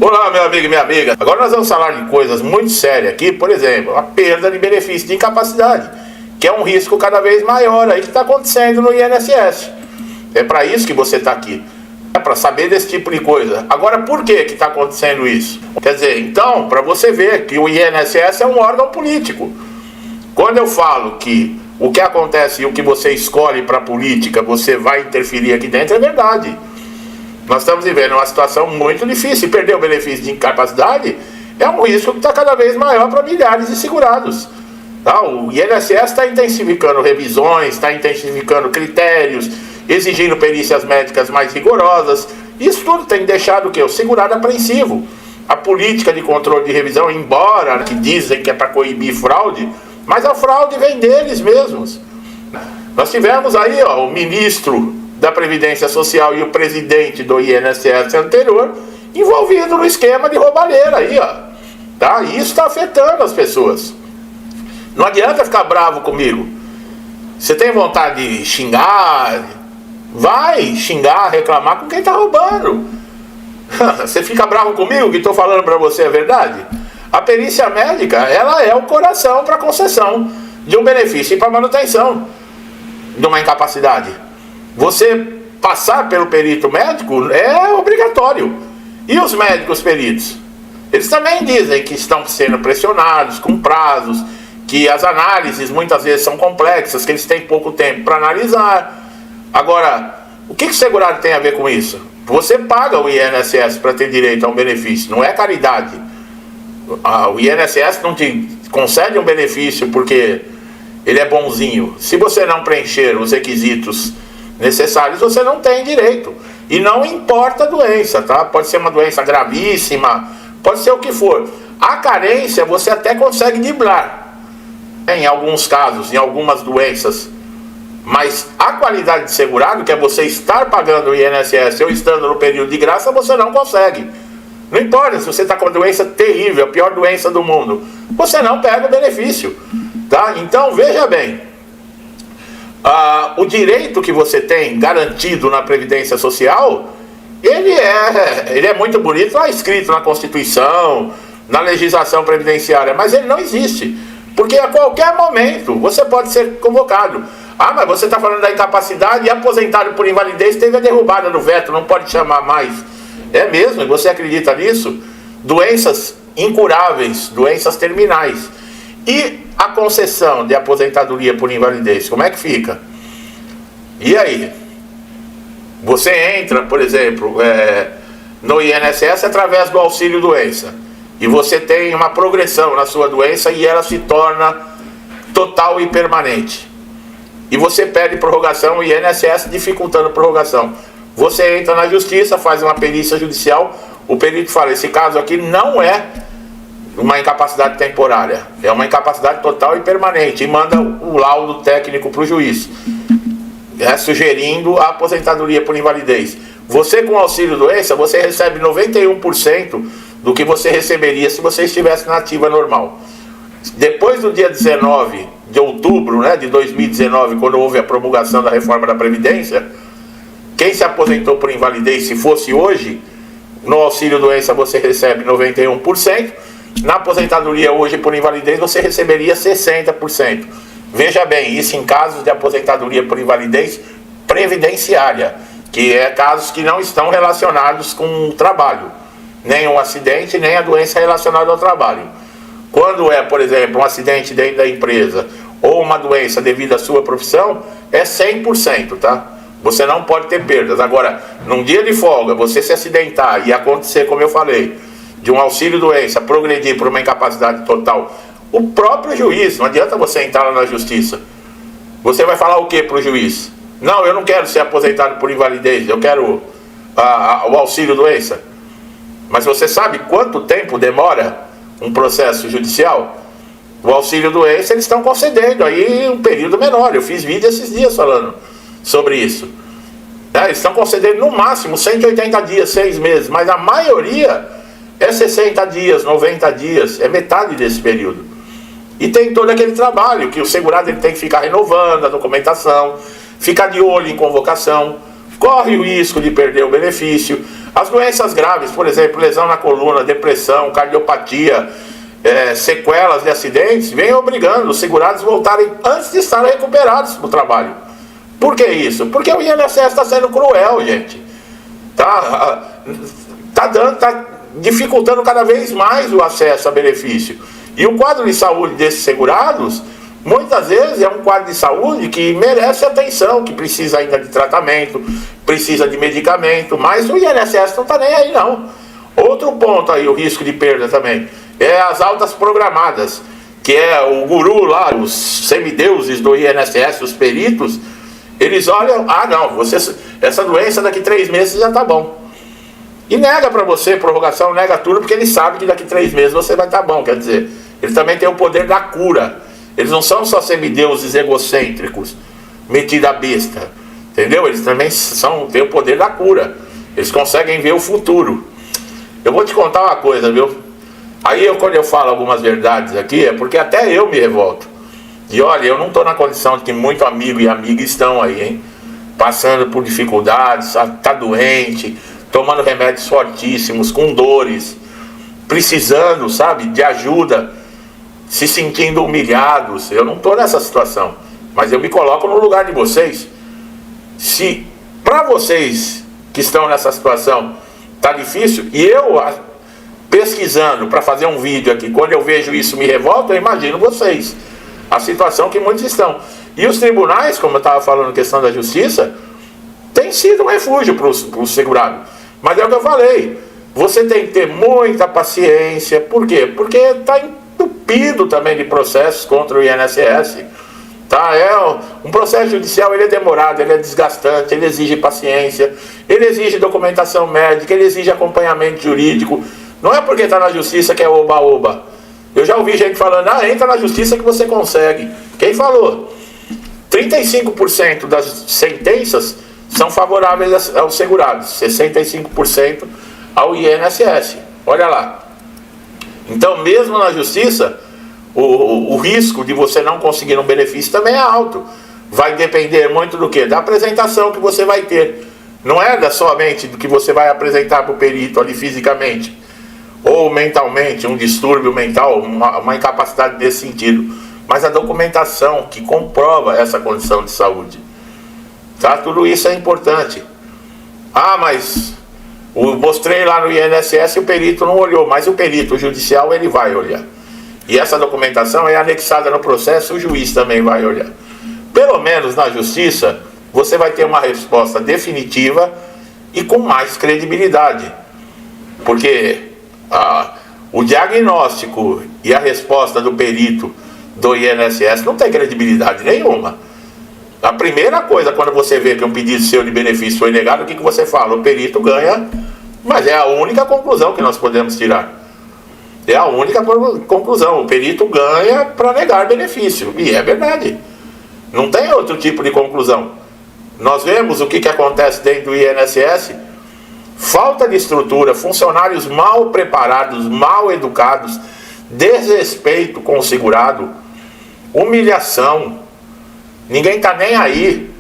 Olá, meu amigo e minha amiga. Agora nós vamos falar de coisas muito sérias aqui, por exemplo, a perda de benefício de incapacidade, que é um risco cada vez maior aí que está acontecendo no INSS. É para isso que você está aqui, é para saber desse tipo de coisa. Agora, por que está acontecendo isso? Quer dizer, então, para você ver que o INSS é um órgão político. Quando eu falo que o que acontece e o que você escolhe para a política, você vai interferir aqui dentro, é verdade. Nós estamos vivendo uma situação muito difícil. Perder o benefício de incapacidade é um risco que está cada vez maior para milhares de segurados. Tá? O INSS está intensificando revisões, está intensificando critérios, exigindo perícias médicas mais rigorosas. Isso tudo tem deixado o quê? O segurado apreensivo. A política de controle de revisão, embora que dizem que é para coibir fraude, mas a fraude vem deles mesmos. Nós tivemos aí o ministro da Previdência Social e o presidente do INSS anterior envolvido no esquema de roubalheira aí, tá? E isso está afetando as pessoas. Não adianta ficar bravo comigo. Você tem vontade de xingar, vai xingar, reclamar com quem está roubando. Você fica bravo comigo que estou falando para você a verdade? A perícia médica, ela é o coração para concessão de um benefício e para manutenção de uma incapacidade. Você passar pelo perito médico é obrigatório. E os médicos peritos? Eles também dizem que estão sendo pressionados com prazos, que as análises muitas vezes são complexas, que eles têm pouco tempo para analisar. Agora, o que o segurado tem a ver com isso? Você paga o INSS para ter direito a um benefício, não é caridade. O INSS não te concede um benefício porque ele é bonzinho. Se você não preencher os requisitos necessários, você não tem direito. E não importa a doença, tá? Pode ser uma doença gravíssima, pode ser o que for. A carência você até consegue driblar, em alguns casos, em algumas doenças. Mas a qualidade de segurado, que é você estar pagando o INSS ou estando no período de graça, você não consegue. Não importa se você está com uma doença terrível, a pior doença do mundo, você não pega o benefício, tá? Então, veja bem, o direito que você tem garantido na Previdência Social, ele é muito bonito, lá escrito na Constituição, na legislação previdenciária, mas ele não existe, porque a qualquer momento você pode ser convocado. Mas você está falando da incapacidade e aposentado por invalidez teve a derrubada do veto, não pode chamar mais. É mesmo? Você acredita nisso? Doenças incuráveis, doenças terminais. E a concessão de aposentadoria por invalidez, como é que fica? E aí? Você entra, por exemplo, no INSS através do auxílio doença. E você tem uma progressão na sua doença e ela se torna total e permanente. E você pede prorrogação, o INSS dificultando a prorrogação. Você entra na justiça, faz uma perícia judicial, o perito fala, esse caso aqui não é uma incapacidade temporária, é uma incapacidade total e permanente, e manda o laudo técnico para o juiz, sugerindo a aposentadoria por invalidez. Você com auxílio doença, você recebe 91% do que você receberia se você estivesse na ativa normal. Depois do dia 19 de outubro, de 2019, quando houve a promulgação da reforma da Previdência, quem se aposentou por invalidez, se fosse hoje, no auxílio doença você recebe 91%, na aposentadoria hoje por invalidez você receberia 60%. Veja bem, isso em casos de aposentadoria por invalidez previdenciária, que é casos que não estão relacionados com o trabalho, nem um acidente, nem a doença relacionada ao trabalho. Quando é, por exemplo, um acidente dentro da empresa ou uma doença devido à sua profissão, é 100%, tá? Você não pode ter perdas. Agora, num dia de folga, você se acidentar e acontecer, como eu falei, de um auxílio doença progredir por uma incapacidade total, o próprio juiz, não adianta você entrar lá na justiça. Você vai falar o que para o juiz? Não, eu não quero ser aposentado por invalidez, eu quero o auxílio doença. Mas você sabe quanto tempo demora um processo judicial? O auxílio doença eles estão concedendo aí um período menor. Eu fiz vídeo esses dias falando sobre isso. Eles estão concedendo no máximo 180 dias, 6 meses, mas a maioria é 60 dias, 90 dias, é metade desse período. E tem todo aquele trabalho que o segurado ele tem que ficar renovando a documentação, ficar de olho em convocação, corre o risco de perder o benefício. As doenças graves, por exemplo, lesão na coluna, depressão, cardiopatia, sequelas de acidentes, vem obrigando os segurados a voltarem antes de estarem recuperados do trabalho. Por que isso? Porque o INSS está sendo cruel, gente. Tá dificultando cada vez mais o acesso a benefício. E o quadro de saúde desses segurados, muitas vezes é um quadro de saúde que merece atenção, que precisa ainda de tratamento, precisa de medicamento, mas o INSS não está nem aí não. Outro ponto aí, o risco de perda também, é as altas programadas, que é o guru lá, os semideuses do INSS, os peritos, eles olham, não, essa doença daqui 3 meses já está bom. E nega para você prorrogação, nega tudo, porque ele sabe que daqui 3 meses você vai estar bom, quer dizer, ele também tem o poder da cura. Eles não são só semideuses egocêntricos, metida besta, entendeu? Eles também têm o poder da cura. Eles conseguem ver o futuro. Eu vou te contar uma coisa, viu? Aí quando eu falo algumas verdades aqui, é porque até eu me revolto. E olha, eu não estou na condição de que muito amigo e amiga estão aí, hein? Passando por dificuldades, tá doente, tomando remédios fortíssimos, com dores, precisando, sabe, de ajuda, se sentindo humilhados. Eu não estou nessa situação, mas eu me coloco no lugar de vocês. Se para vocês que estão nessa situação tá difícil, e eu pesquisando para fazer um vídeo aqui, quando eu vejo isso me revolta, eu imagino vocês, a situação que muitos estão. E os tribunais, como eu estava falando, questão da justiça, tem sido um refúgio para o segurado. Mas é o que eu falei, você tem que ter muita paciência. Por quê? Porque está entupido também de processos contra o INSS. Tá? Um processo judicial, ele é demorado, ele é desgastante, ele exige paciência, ele exige documentação médica, ele exige acompanhamento jurídico. Não é porque está na justiça que é oba-oba. Eu já ouvi gente falando, entra na justiça que você consegue. Quem falou? 35% das sentenças são favoráveis aos segurados, 65% ao INSS. Olha lá. Então, mesmo na justiça, o risco de você não conseguir um benefício também é alto. Vai depender muito do quê? Da apresentação que você vai ter. Não é somente do que você vai apresentar para o perito ali fisicamente, ou mentalmente, um distúrbio mental, uma incapacidade nesse sentido, mas a documentação que comprova essa condição de saúde. Tá? Tudo isso é importante. Mas mostrei lá no INSS e o perito não olhou, mas o perito judicial ele vai olhar. E essa documentação é anexada no processo, o juiz também vai olhar. Pelo menos na justiça, você vai ter uma resposta definitiva e com mais credibilidade. Porque o diagnóstico e a resposta do perito do INSS não tem credibilidade nenhuma. A primeira coisa, quando você vê que um pedido seu de benefício foi negado, o que você fala? O perito ganha, mas é a única conclusão que nós podemos tirar. É a única conclusão. O perito ganha para negar benefício. E é verdade. Não tem outro tipo de conclusão. Nós vemos o que acontece dentro do INSS. Falta de estrutura, funcionários mal preparados, mal educados, desrespeito com o segurado, humilhação. Ninguém está nem aí.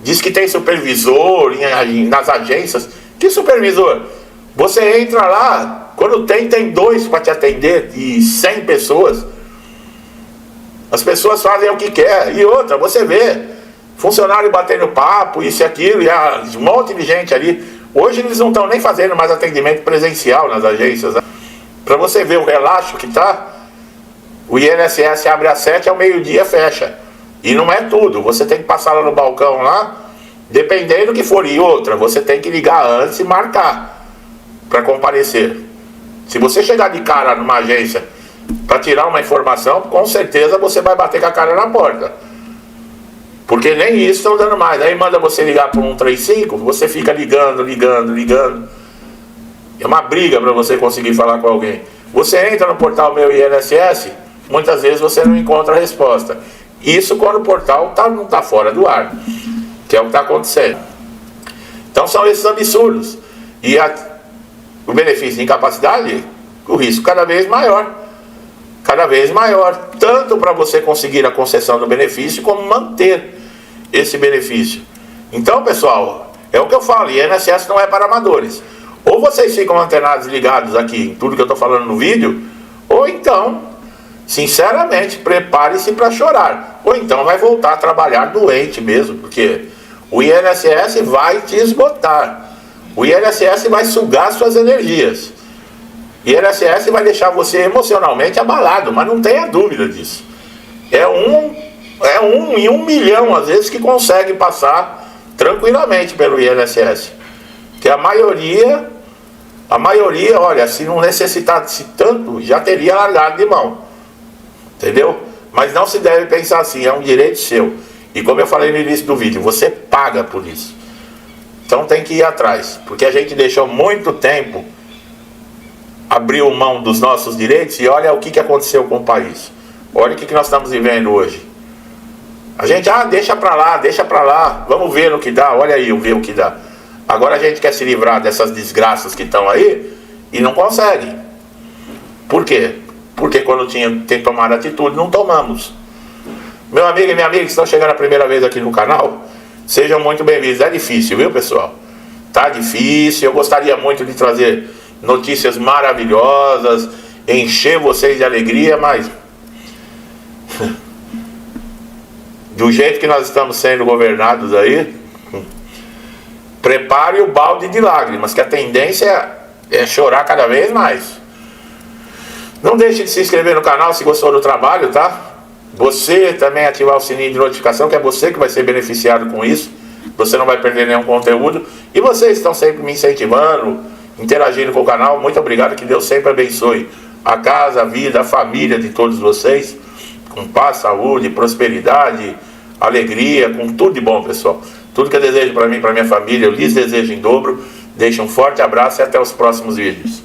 Diz que tem supervisor nas agências. Que supervisor? Você entra lá, quando tem 2 para te atender e 100 pessoas. As pessoas fazem o que quer. E outra, você vê funcionário batendo papo, isso e aquilo, e um monte de gente ali. Hoje eles não estão nem fazendo mais atendimento presencial nas agências. Né? Para você ver o relaxo que está, o INSS abre às 7, ao meio-dia fecha. E não é tudo, você tem que passar lá no balcão lá, dependendo do que for. E outra, você tem que ligar antes e marcar para comparecer. Se você chegar de cara numa agência para tirar uma informação, com certeza você vai bater com a cara na porta. Porque nem isso estão dando mais. Aí manda você ligar para 135, você fica ligando. É uma briga para você conseguir falar com alguém. Você entra no portal Meu INSS, muitas vezes você não encontra a resposta. Isso quando o portal não está fora do ar, que é o que está acontecendo. Então são esses absurdos. E o benefício de incapacidade, o risco cada vez maior. Cada vez maior. Tanto para você conseguir a concessão do benefício, como manter esse benefício. Então, pessoal, é o que eu falo, INSS não é para amadores. Ou vocês ficam antenados ligados aqui em tudo que eu estou falando no vídeo, ou então, sinceramente, prepare-se para chorar. Ou então vai voltar a trabalhar doente mesmo, porque o INSS vai te esgotar. O INSS vai sugar suas energias. O INSS vai deixar você emocionalmente abalado, mas não tenha dúvida disso. É um em 1 milhão, às vezes, que consegue passar tranquilamente pelo INSS. Que a maioria, olha, se não necessitasse tanto, já teria largado de mão. Entendeu? Mas não se deve pensar assim, é um direito seu. E como eu falei no início do vídeo, você paga por isso. Então tem que ir atrás, porque a gente deixou muito tempo, abriu mão dos nossos direitos, e olha o que aconteceu com o país. Olha o que nós estamos vivendo hoje. A gente, deixa pra lá, vamos ver no que dá, olha aí, ver o que dá. Agora a gente quer se livrar dessas desgraças que estão aí e não consegue. Por quê? Porque quando tem tomado atitude, não tomamos. Meu amigo e minha amiga que estão chegando a primeira vez aqui no canal, sejam muito bem-vindos. É difícil, viu, pessoal? Tá difícil, eu gostaria muito de trazer notícias maravilhosas, encher vocês de alegria, mas do jeito que nós estamos sendo governados aí, prepare o balde de lágrimas, que a tendência é chorar cada vez mais. Não deixe de se inscrever no canal se gostou do trabalho, tá? Você também ativar o sininho de notificação, que é você que vai ser beneficiado com isso. Você não vai perder nenhum conteúdo. E vocês estão sempre me incentivando, interagindo com o canal. Muito obrigado, que Deus sempre abençoe a casa, a vida, a família de todos vocês, com paz, saúde, prosperidade, alegria, com tudo de bom, pessoal. Tudo que eu desejo para mim e para minha família, eu lhes desejo em dobro. Deixo um forte abraço e até os próximos vídeos.